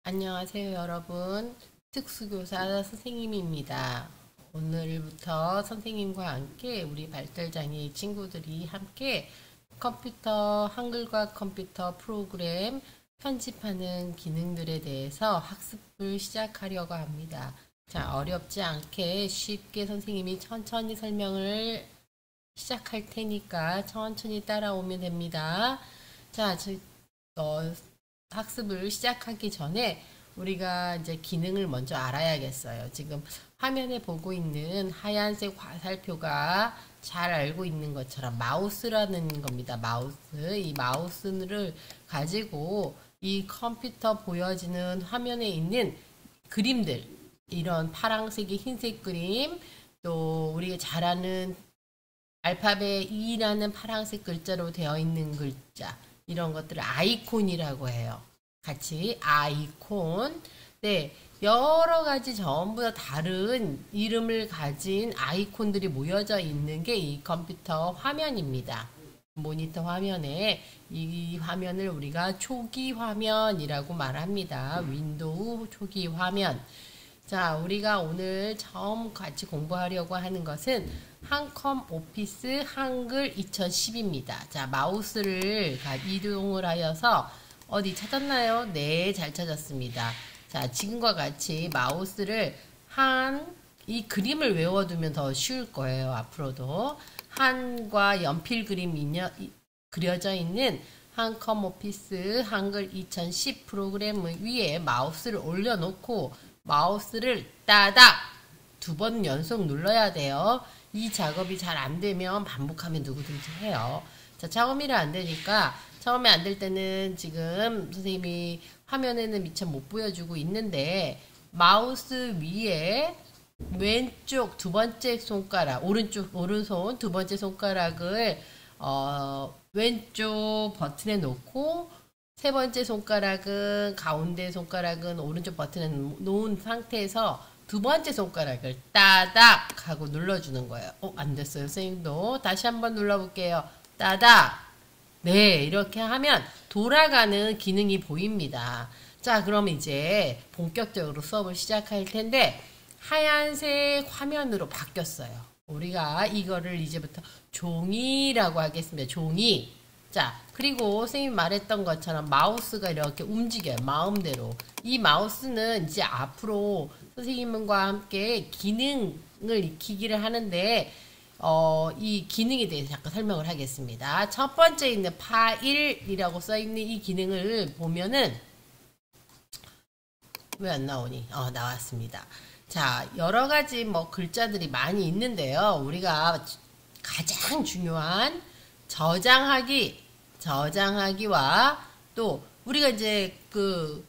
안녕하세요, 여러분. 특수교사 선생님입니다. 오늘부터 선생님과 함께 우리 발달장애 친구들이 함께 한글과 컴퓨터 프로그램 편집하는 기능들에 대해서 학습을 시작하려고 합니다. 자, 어렵지 않게 쉽게 선생님이 천천히 설명을 시작할 테니까 천천히 따라오면 됩니다. 자, 학습을 시작하기 전에 우리가 이제 기능을 먼저 알아야겠어요. 지금 화면에 보고 있는 하얀색 화살표가 잘 알고 있는 것처럼 마우스라는 겁니다. 마우스. 이 마우스를 가지고 이 컴퓨터 보여지는 화면에 있는 그림들, 이런 파란색이 흰색 그림, 또 우리가 잘 아는 알파벳 E라는 파란색 글자로 되어 있는 글자, 이런 것들을 아이콘이라고 해요. 같이 아이콘. 네, 여러 가지 전부 다 다른 이름을 가진 아이콘들이 모여져 있는 게 이 컴퓨터 화면입니다. 모니터 화면에 이 화면을 우리가 초기 화면이라고 말합니다. 윈도우 초기 화면. 자, 우리가 오늘 처음 같이 공부하려고 하는 것은 한컴 오피스 한글 2010입니다. 자, 마우스를 이동을 하여서 어디 찾았나요? 네, 잘 찾았습니다. 자, 지금과 같이 마우스를 이 그림을 외워두면 더 쉬울 거예요. 앞으로도 한과 연필 그려져 있는 한컴 오피스 한글 2010 프로그램 위에 마우스를 올려놓고 마우스를 따닥 2번 연속 눌러야 돼요. 이 작업이 잘 안 되면 반복하면 누구든지 해요. 자, 처음이라 안 되니까, 처음에 안 될 때는 지금 선생님이 화면에는 미처 못 보여주고 있는데, 마우스 위에 왼쪽 2번째 손가락, 오른손 2번째 손가락을 왼쪽 버튼에 놓고, 3번째 손가락은 가운데 손가락은 오른쪽 버튼에 놓은 상태에서 2번째 손가락을 따닥 하고 눌러주는 거예요. 안 됐어요. 선생님도 다시 한번 눌러볼게요. 따닥. 네, 이렇게 하면 돌아가는 기능이 보입니다. 자, 그럼 이제 본격적으로 수업을 시작할 텐데 하얀색 화면으로 바뀌었어요. 우리가 이거를 이제부터 종이라고 하겠습니다. 종이. 자, 그리고 선생님이 말했던 것처럼 마우스가 이렇게 움직여요. 마음대로. 이 마우스는 이제 앞으로 선생님과 함께 기능을 익히기를 하는데 이 기능에 대해서 잠깐 설명을 하겠습니다. 첫 번째 있는 파일이라고 써있는 이 기능을 보면은 왜 안 나오니? 나왔습니다. 자, 여러 가지 글자들이 많이 있는데요. 우리가 가장 중요한 저장하기와 또 우리가 이제 그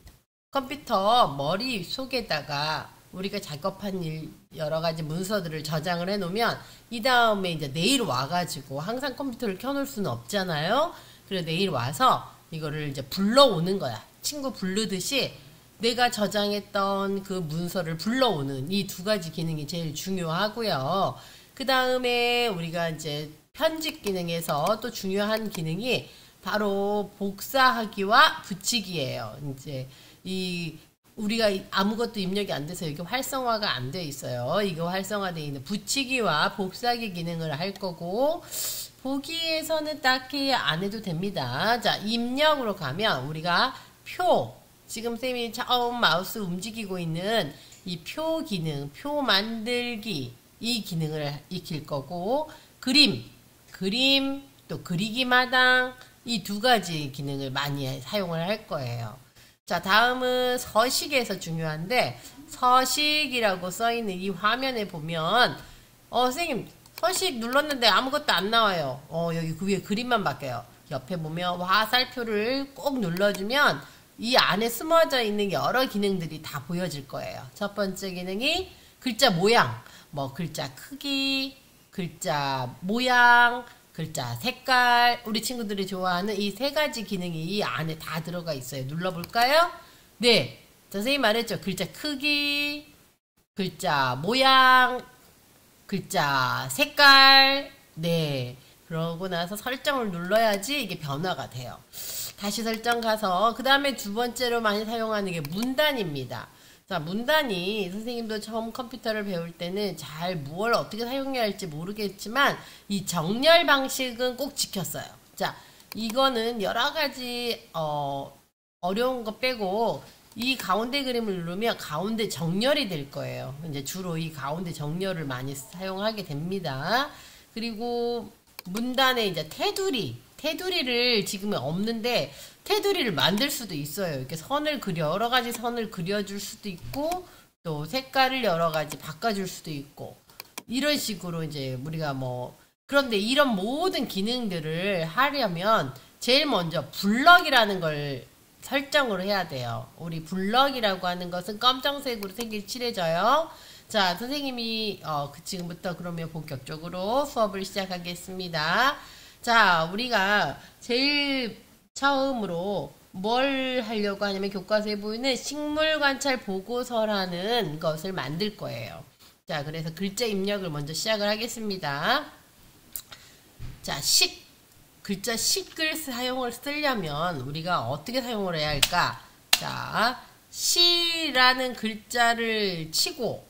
컴퓨터 머릿속에다가 우리가 작업한 여러 가지 문서들을 저장을 해 놓으면 이 다음에 이제 내일 와가지고 항상 컴퓨터를 켜놓을 수는 없잖아요. 그래서 내일 와서 이거를 이제 불러오는 거야. 친구 부르듯이 내가 저장했던 그 문서를 불러오는 이 2가지 기능이 제일 중요하고요. 그 다음에 우리가 이제 편집 기능에서 또 중요한 기능이 바로 복사하기와 붙이기예요. 이제 우리가 아무것도 입력이 안 돼서 이게 활성화가 안 돼 있어요. 이거 활성화되어 있는 붙이기와 복사하기 기능을 할 거고, 보기에서는 딱히 안 해도 됩니다. 자, 입력으로 가면 우리가 지금 쌤이 처음 마우스 움직이고 있는 이 표 기능, 표 만들기, 이 기능을 익힐 거고, 그림, 또 그리기 마당, 이 2가지 기능을 많이 사용을 할 거예요. 자, 다음은 서식에서 중요한데, 서식이라고 써있는 이 화면에 보면, 선생님, 서식 눌렀는데 아무것도 안 나와요. 여기 그 위에 그림만 바뀌어요. 옆에 보면 화살표를 꼭 눌러주면 이 안에 숨어져 있는 여러 기능들이 다 보여질 거예요. 첫 번째 기능이 글자 모양, 글자 크기, 글자 모양, 글자 색깔, 우리 친구들이 좋아하는 이 3가지 기능이 이 안에 다 들어가 있어요. 눌러볼까요? 네. 선생님 말했죠. 글자 크기, 글자 모양, 글자 색깔. 네. 그러고 나서 설정을 눌러야지 이게 변화가 돼요. 다시 설정 가서 그 다음에 두 번째로 많이 사용하는 게 문단입니다. 자, 문단이 선생님도 처음 컴퓨터를 배울 때는 잘 무엇을 어떻게 사용해야 할지 모르겠지만 이 정렬 방식은 꼭 지켰어요. 자, 이거는 여러 가지 어려운 거 빼고 이 가운데 그림을 누르면 가운데 정렬이 될 거예요. 이제 주로 이 가운데 정렬을 많이 사용하게 됩니다. 그리고 문단에 이제 테두리를 지금은 없는데 테두리를 만들 수도 있어요. 이렇게 선을 그려 여러 가지 선을 그려줄 수도 있고 또 색깔을 여러 가지 바꿔줄 수도 있고 이런 식으로 이제 우리가 뭐 그런데 이런 모든 기능들을 하려면 제일 먼저 블럭이라는 걸 설정을 해야 돼요. 우리 블럭이라고 하는 것은 검정색으로 색이 칠해져요. 자, 선생님이 지금부터 그러면 본격적으로 수업을 시작하겠습니다. 자, 우리가 제일 처음으로 뭘 하려고 하냐면 교과서에 보이는 식물관찰 보고서라는 것을 만들 거예요. 자, 그래서 글자 입력을 먼저 시작을 하겠습니다. 자, 글자 식을 쓰려면 우리가 어떻게 사용을 해야 할까? 자, 시라는 글자를 치고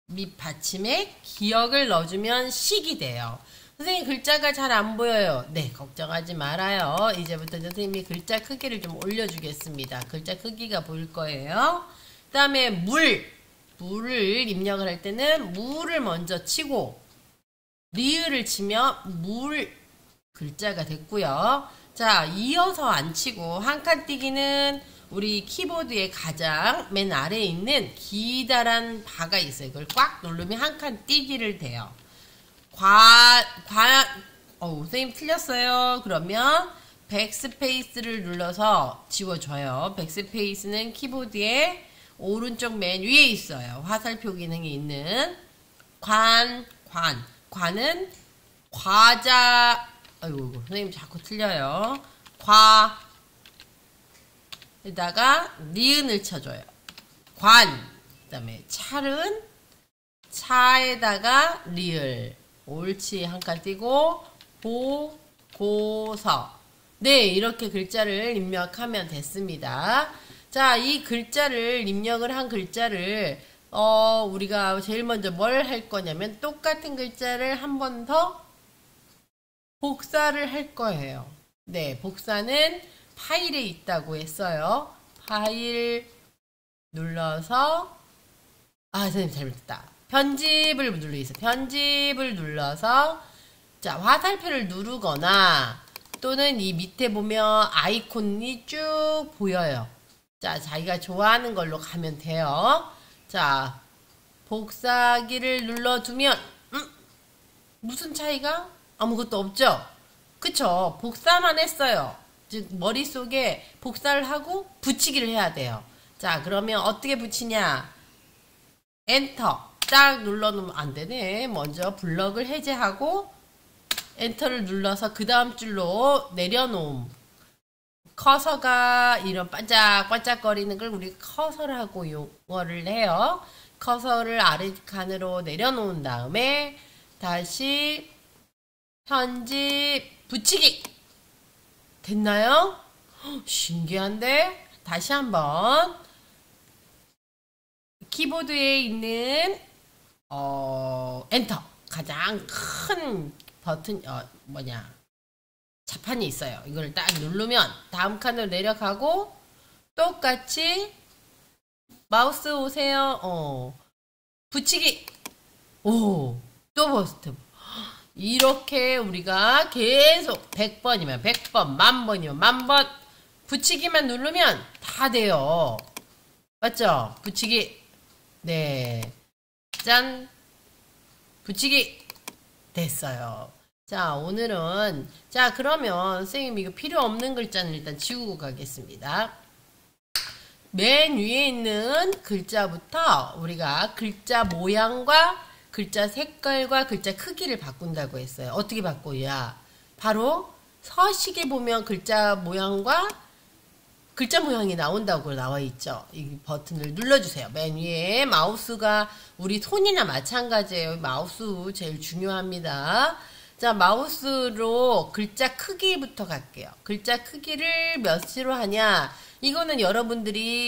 밑 받침에 기역을 넣어주면 식이 돼요. 선생님 글자가 잘 안 보여요. 네, 걱정하지 말아요. 이제부터 선생님이 글자 크기를 좀 올려주겠습니다. 글자 크기가 보일 거예요. 그 다음에 물을 입력을 할 때는 물을 먼저 치고 리을을 치면 물 글자가 됐고요. 자, 이어서 안 치고 한 칸 띄기는 우리 키보드의 가장 맨 아래에 있는 기다란 바가 있어요. 이걸 꽉 누르면 한 칸 띄기를 돼요. 선생님 틀렸어요. 그러면 백스페이스를 눌러서 지워줘요. 백스페이스는 키보드의 오른쪽 맨 위에 있어요. 화살표 기능이 있는 관은 과자, 아이고, 선생님 자꾸 틀려요. 에다가 니은을 쳐줘요. 그 다음에 찰은 차에다가 리을. 옳지. 한 칸 띄고 보고서. 네, 이렇게 글자를 입력하면 됐습니다. 자, 이 글자를 입력을 한 글자를 우리가 제일 먼저 뭘 할 거냐면 똑같은 글자를 한 번 더 복사를 할 거예요. 네, 복사는 파일에 있다고 했어요. 파일 눌러서 선생님 잘못했다. 편집을 눌러있어요. 편집을 눌러서 자, 화살표를 누르거나 또는 이 밑에 보면 아이콘이 쭉 보여요. 자, 자기가 좋아하는 걸로 가면 돼요. 자, 복사기를 눌러두면 무슨 차이가? 아무것도 없죠? 그쵸? 복사만 했어요. 즉 머릿속에 복사를 하고 붙이기를 해야 돼요. 자, 그러면 어떻게 붙이냐? 엔터 딱 눌러놓으면 안 되네. 먼저 블럭을 해제하고 엔터를 눌러서 그 다음 줄로 내려놓음. 커서가 이런 반짝반짝거리는 걸 우리 커서라고 용어를 해요. 커서를 아래 칸으로 내려놓은 다음에 다시 편집 붙이기 됐나요? 신기한데? 다시 한번 키보드에 있는 엔터 가장 큰 버튼 자판이 있어요. 이걸 딱 누르면 다음 칸으로 내려가고 똑같이 마우스 오세요. 붙이기 또 버스트. 이렇게 우리가 계속 100번이면 100번, 1000번이면 1000번 붙이기만 누르면 다 돼요. 맞죠? 붙이기. 네. 짠. 붙이기. 됐어요. 자, 오늘은 그러면 선생님 이거 필요 없는 글자는 일단 지우고 가겠습니다. 맨 위에 있는 글자부터 우리가 글자 모양과 글자 색깔과 글자 크기를 바꾼다고 했어요. 어떻게 바꾸냐? 바로 서식에 보면 글자 모양과 글자 모양이 나온다고 나와 있죠. 이 버튼을 눌러주세요. 맨 위에 마우스가 우리 손이나 마찬가지예요. 마우스 제일 중요합니다. 자, 마우스로 글자 크기부터 갈게요. 글자 크기를 몇으로 하냐? 이거는 여러분들이